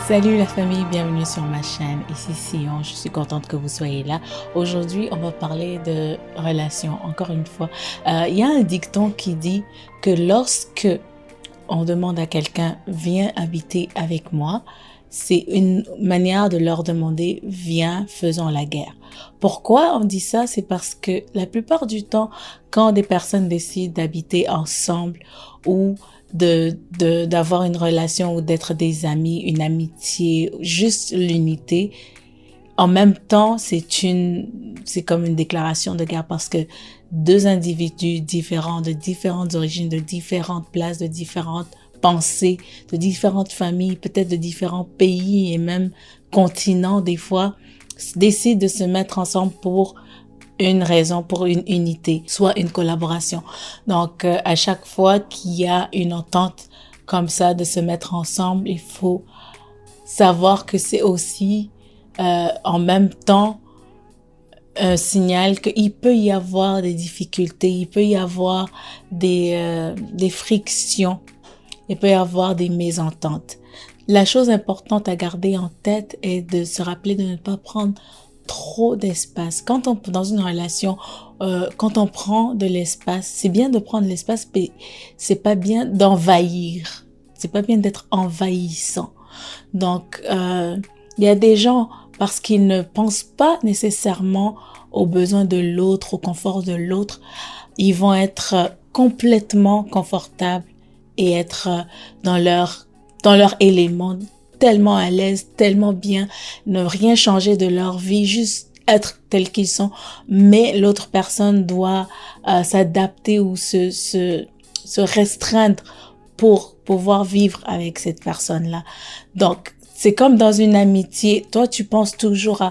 Salut la famille, bienvenue sur ma chaîne. Ici Sion, je suis contente que vous soyez là. Aujourd'hui, on va parler de relations. Encore une fois, il y a un dicton qui dit que lorsque on demande à quelqu'un viens habiter avec moi, c'est une manière de leur demander viens faisons la guerre. Pourquoi on dit ça? C'est parce que la plupart du temps, quand des personnes décident d'habiter ensemble ou d'avoir une relation ou d'être des amis, une amitié, juste l'unité, en même temps, c'est comme une déclaration de guerre parce que deux individus différents, de différentes origines, de différentes places, de différentes pensées, de différentes familles, peut-être de différents pays et même continents des fois, décident de se mettre ensemble pour une raison, pour une unité, soit une collaboration. Donc, à chaque fois qu'il y a une entente comme ça de se mettre ensemble, il faut savoir que c'est aussi en même temps un signal qu'il peut y avoir des difficultés, il peut y avoir des frictions, il peut y avoir des mésententes. La chose importante à garder en tête est de se rappeler de ne pas prendre trop d'espace. Dans une relation, quand on prend de l'espace, c'est bien de prendre l'espace, mais c'est pas bien d'envahir. C'est pas bien d'être envahissant. Donc, il y a des gens, parce qu'ils ne pensent pas nécessairement aux besoins de l'autre, au confort de l'autre, ils vont être complètement confortables et être dans leur élément, tellement à l'aise, tellement bien, ne rien changer de leur vie, juste être tels qu'ils sont. Mais l'autre personne doit s'adapter ou se restreindre pour pouvoir vivre avec cette personne-là. Donc, c'est comme dans une amitié. Toi, tu penses toujours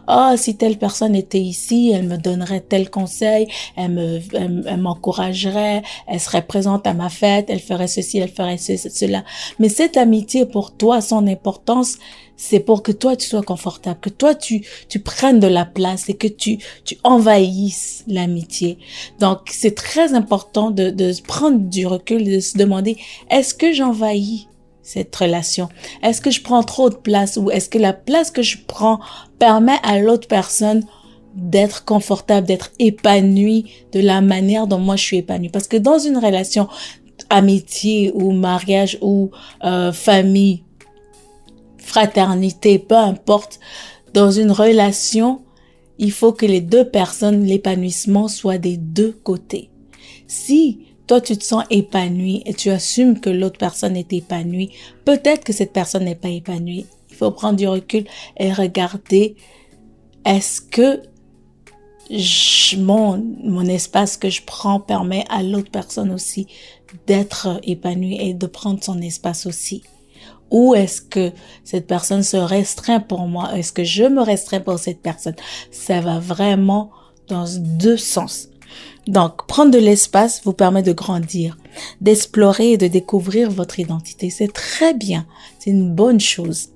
à si telle personne était ici, elle me donnerait tel conseil, elle m'encouragerait, elle serait présente à ma fête, elle ferait ceci, elle ferait cela. Mais cette amitié, pour toi, son importance, c'est pour que toi, tu sois confortable, que toi, tu prennes de la place et que tu envahisses l'amitié. Donc, c'est très important de prendre du recul, de se demander, est-ce que j'envahis cette relation? Est-ce que je prends trop de place ou est-ce que la place que je prends permet à l'autre personne d'être confortable, d'être épanouie de la manière dont moi je suis épanouie? Parce que dans une relation amitié ou mariage ou famille, fraternité, peu importe, dans une relation, il faut que les deux personnes, l'épanouissement soit des deux côtés. Si toi, tu te sens épanoui et tu assumes que l'autre personne est épanouie, peut-être que cette personne n'est pas épanouie. Il faut prendre du recul et regarder, est-ce que mon espace que je prends permet à l'autre personne aussi d'être épanouie et de prendre son espace aussi? Ou est-ce que cette personne se restreint pour moi? Est-ce que je me restreins pour cette personne? Ça va vraiment dans deux sens. Donc, prendre de l'espace vous permet de grandir, d'explorer et de découvrir votre identité. C'est très bien, c'est une bonne chose.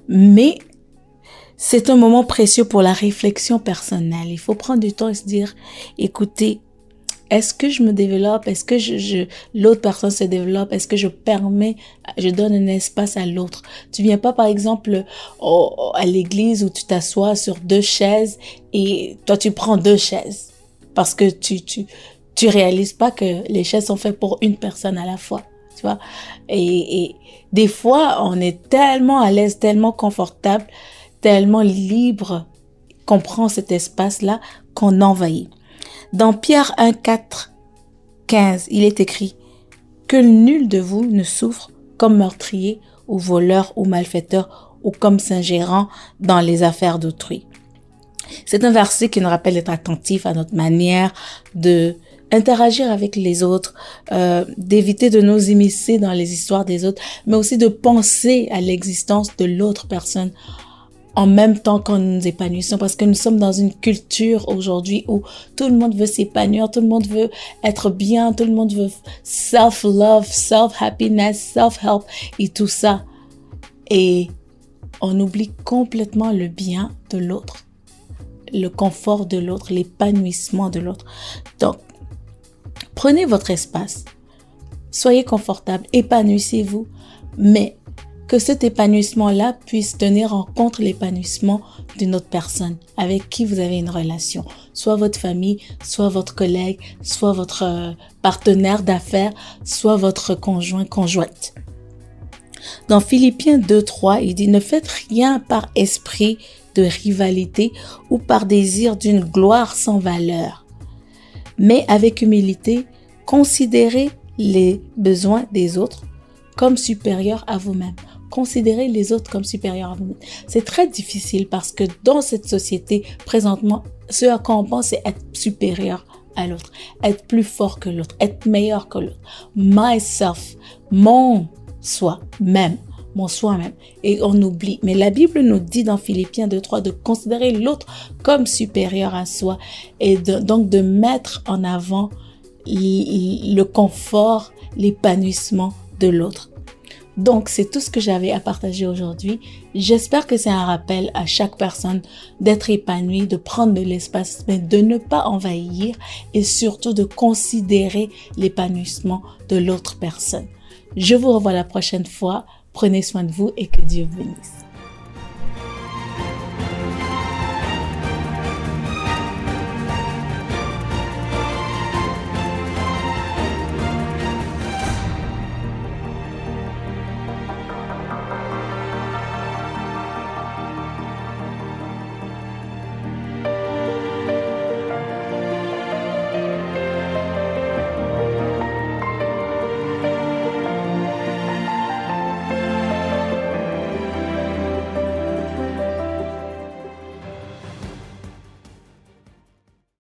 Mais c'est un moment précieux pour la réflexion personnelle. Il faut prendre du temps et se dire, écoutez, est-ce que je me développe? Est-ce que l'autre personne se développe? Est-ce que je donne un espace à l'autre? Tu viens pas, par exemple, à l'église où tu t'assois sur deux chaises et toi, tu prends deux chaises parce que tu réalises pas que les chaises sont faites pour une personne à la fois, tu vois? Et des fois, on est tellement à l'aise, tellement confortable, tellement libre qu'on prend cet espace-là qu'on envahit. Dans Pierre 1, 4, 15, il est écrit « Que nul de vous ne souffre comme meurtrier ou voleur ou malfaiteur ou comme s'ingérant dans les affaires d'autrui. » C'est un verset qui nous rappelle d'être attentif à notre manière de interagir avec les autres, d'éviter de nous immiscer dans les histoires des autres, mais aussi de penser à l'existence de l'autre personne en même temps qu'on nous épanouissons, parce que nous sommes dans une culture aujourd'hui où tout le monde veut s'épanouir, tout le monde veut être bien, tout le monde veut self-love, self-happiness, self-help et tout ça. Et on oublie complètement le bien de l'autre, le confort de l'autre, l'épanouissement de l'autre. Donc, prenez votre espace, soyez confortable, épanouissez-vous, mais que cet épanouissement-là puisse tenir en compte l'épanouissement d'une autre personne avec qui vous avez une relation. Soit votre famille, soit votre collègue, soit votre partenaire d'affaires, soit votre conjoint, conjointe. Dans Philippiens 2:3, il dit « Ne faites rien par esprit de rivalité ou par désir d'une gloire sans valeur, mais avec humilité, considérez les besoins des autres comme supérieurs à vous-même. » Considérez les autres comme supérieurs à vous-même. C'est très difficile parce que dans cette société, présentement, ce à quoi on pense, c'est être supérieur à l'autre, être plus fort que l'autre, être meilleur que l'autre. Myself, mon soi-même. Et on oublie. Mais la Bible nous dit dans Philippiens 2:3 de considérer l'autre comme supérieur à soi et donc de mettre en avant le confort, l'épanouissement de l'autre. Donc, c'est tout ce que j'avais à partager aujourd'hui. J'espère que c'est un rappel à chaque personne d'être épanouie, de prendre de l'espace, mais de ne pas envahir et surtout de considérer l'épanouissement de l'autre personne. Je vous revois la prochaine fois. Prenez soin de vous et que Dieu vous bénisse.